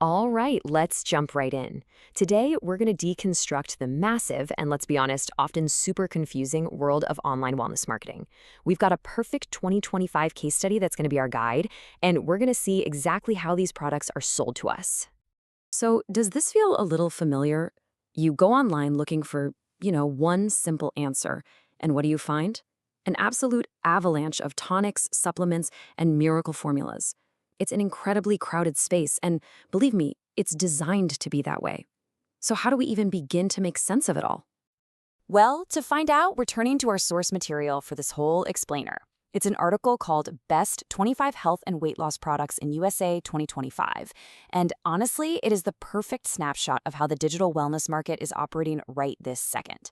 All right, let's jump right in. Today, we're going to deconstruct the massive and, let's be honest, often super confusing world of online wellness marketing. We've got a perfect 2025 case study that's going to be our guide, and we're going to see exactly how these products are sold to us. So, does this feel a little familiar? You go online looking for, one simple answer, and what do you find? An absolute avalanche of tonics, supplements, and miracle formulas. It's an incredibly crowded space, and believe me, it's designed to be that way. So, how do we even begin to make sense of it all? Well, to find out, we're turning to our source material for this whole explainer. It's an article called Best 25 Health and Weight Loss Products in USA 2025. And honestly, it is the perfect snapshot of how the digital wellness market is operating right this second.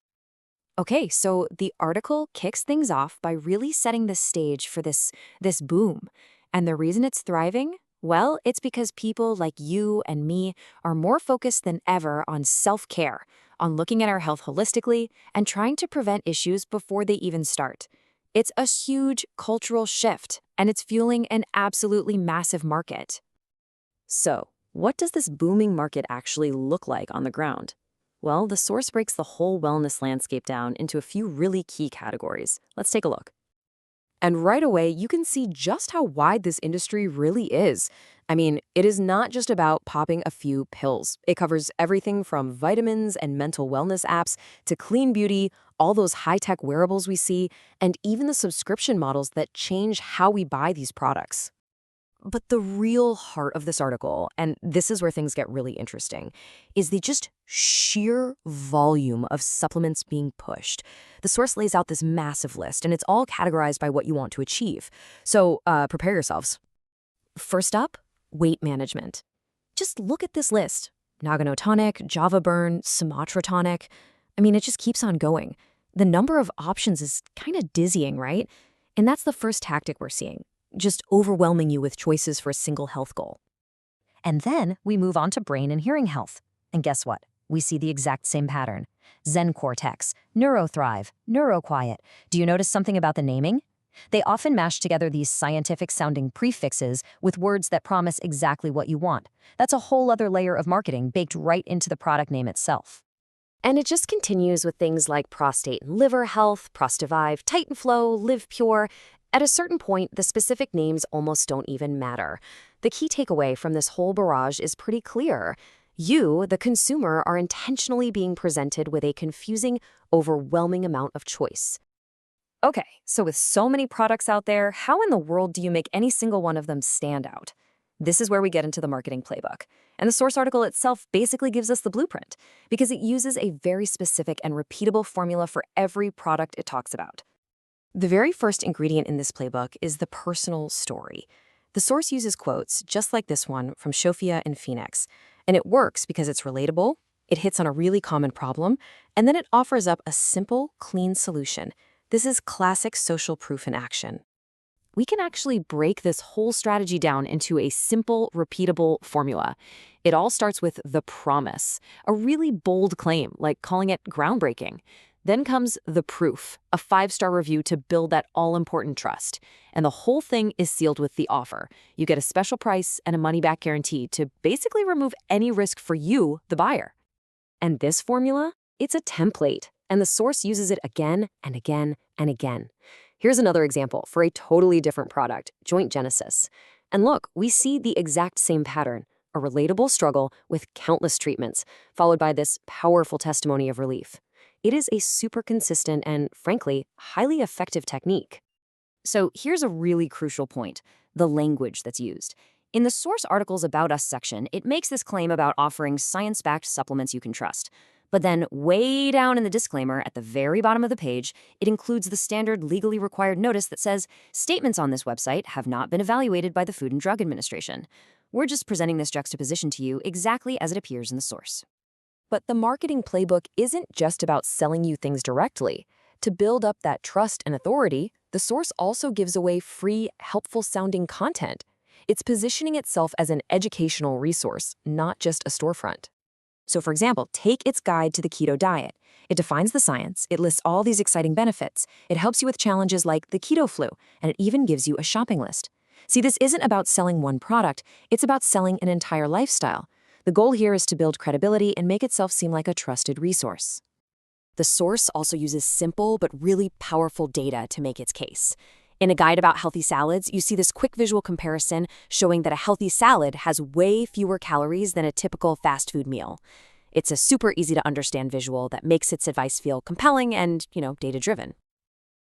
Okay, so the article kicks things off by really setting the stage for this boom. And the reason it's thriving? Well, it's because people like you and me are more focused than ever on self-care, on looking at our health holistically and trying to prevent issues before they even start. It's a huge cultural shift, and it's fueling an absolutely massive market. So, what does this booming market actually look like on the ground? Well, the source breaks the whole wellness landscape down into a few really key categories. Let's take a look. And right away, you can see just how wide this industry really is. I mean, it is not just about popping a few pills. It covers everything from vitamins and mental wellness apps to clean beauty, all those high-tech wearables we see, and even the subscription models that change how we buy these products. But the real heart of this article, and this is where things get really interesting, is the just sheer volume of supplements being pushed. The source lays out this massive list, and it's all categorized by what you want to achieve. So prepare yourselves. First up, weight management. Just look at this list. Nagano tonic, Java burn, Sumatra tonic. I mean, it just keeps on going. The number of options is kind of dizzying, right? And that's the first tactic we're seeing, just overwhelming you with choices for a single health goal. And then we move on to brain and hearing health. And guess what? We see the exact same pattern. Zen Cortex, NeuroThrive, NeuroQuiet. Do you notice something about the naming? They often mash together these scientific-sounding prefixes with words that promise exactly what you want. That's a whole other layer of marketing baked right into the product name itself. And it just continues with things like prostate and liver health, Prostivive, Titan Flow, Live Pure. At a certain point, the specific names almost don't even matter. The key takeaway from this whole barrage is pretty clear. You, the consumer, are intentionally being presented with a confusing, overwhelming amount of choice. Okay, so with so many products out there, how in the world do you make any single one of them stand out? This is where we get into the marketing playbook. And the source article itself basically gives us the blueprint, because it uses a very specific and repeatable formula for every product it talks about. The very first ingredient in this playbook is the personal story. The source uses quotes just like this one from Shofia and Phoenix, and it works because it's relatable, it hits on a really common problem, and then it offers up a simple, clean solution. This is classic social proof in action. We can actually break this whole strategy down into a simple, repeatable formula. It all starts with the promise, a really bold claim, like calling it groundbreaking. Then comes the proof, a 5-star review to build that all-important trust. And the whole thing is sealed with the offer. You get a special price and a money-back guarantee to basically remove any risk for you, the buyer. And this formula, it's a template, and the source uses it again and again and again. Here's another example for a totally different product, Joint Genesis. And look, we see the exact same pattern, a relatable struggle with countless treatments, followed by this powerful testimony of relief. It is a super consistent and, frankly, highly effective technique. So here's a really crucial point, the language that's used. In the source article's About Us section, it makes this claim about offering science-backed supplements you can trust. But then way down in the disclaimer at the very bottom of the page, it includes the standard legally required notice that says, statements on this website have not been evaluated by the Food and Drug Administration. We're just presenting this juxtaposition to you exactly as it appears in the source. But the marketing playbook isn't just about selling you things directly. To build up that trust and authority, the source also gives away free, helpful-sounding content. It's positioning itself as an educational resource, not just a storefront. So for example, take its guide to the keto diet. It defines the science, it lists all these exciting benefits, it helps you with challenges like the keto flu, and it even gives you a shopping list. See, this isn't about selling one product, it's about selling an entire lifestyle. The goal here is to build credibility and make itself seem like a trusted resource. The source also uses simple but really powerful data to make its case. In a guide about healthy salads, you see this quick visual comparison showing that a healthy salad has way fewer calories than a typical fast food meal. It's a super easy to understand visual that makes its advice feel compelling and, data-driven.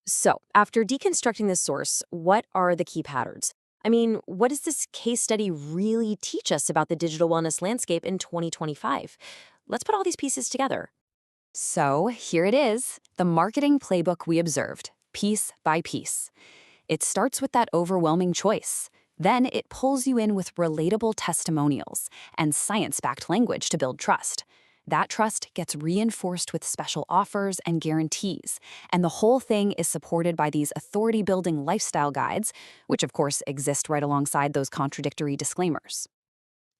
So, after deconstructing this source, what are the key patterns? I mean, what does this case study really teach us about the digital wellness landscape in 2025? Let's put all these pieces together. So, here it is, the marketing playbook we observed, piece by piece. It starts with that overwhelming choice. Then it pulls you in with relatable testimonials and science-backed language to build trust. That trust gets reinforced with special offers and guarantees, and the whole thing is supported by these authority-building lifestyle guides, which of course exist right alongside those contradictory disclaimers.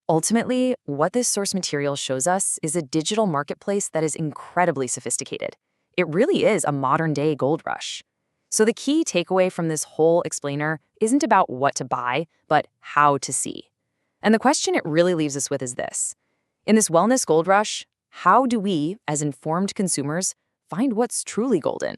Ultimately, what this source material shows us is a digital marketplace that is incredibly sophisticated. It really is a modern-day gold rush. So the key takeaway from this whole explainer isn't about what to buy, but how to see. And the question it really leaves us with is this. In this wellness gold rush, how do we, as informed consumers, find what's truly golden?